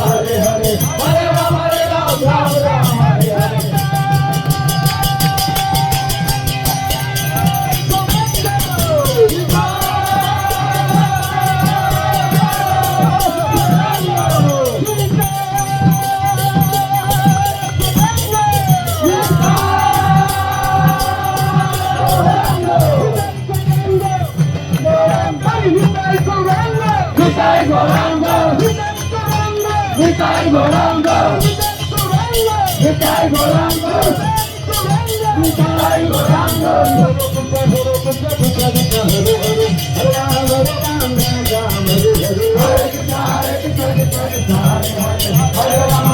Hare Hare, Hare Rama, Rama Rama, Hare Hare. Nitai Gauranga, Nitai Gauranga, Nitai Gauranga, Nitai Gauranga. Hare Krishna, Hare Krishna, Krishna Krishna, Hare Hare, Hare Rama.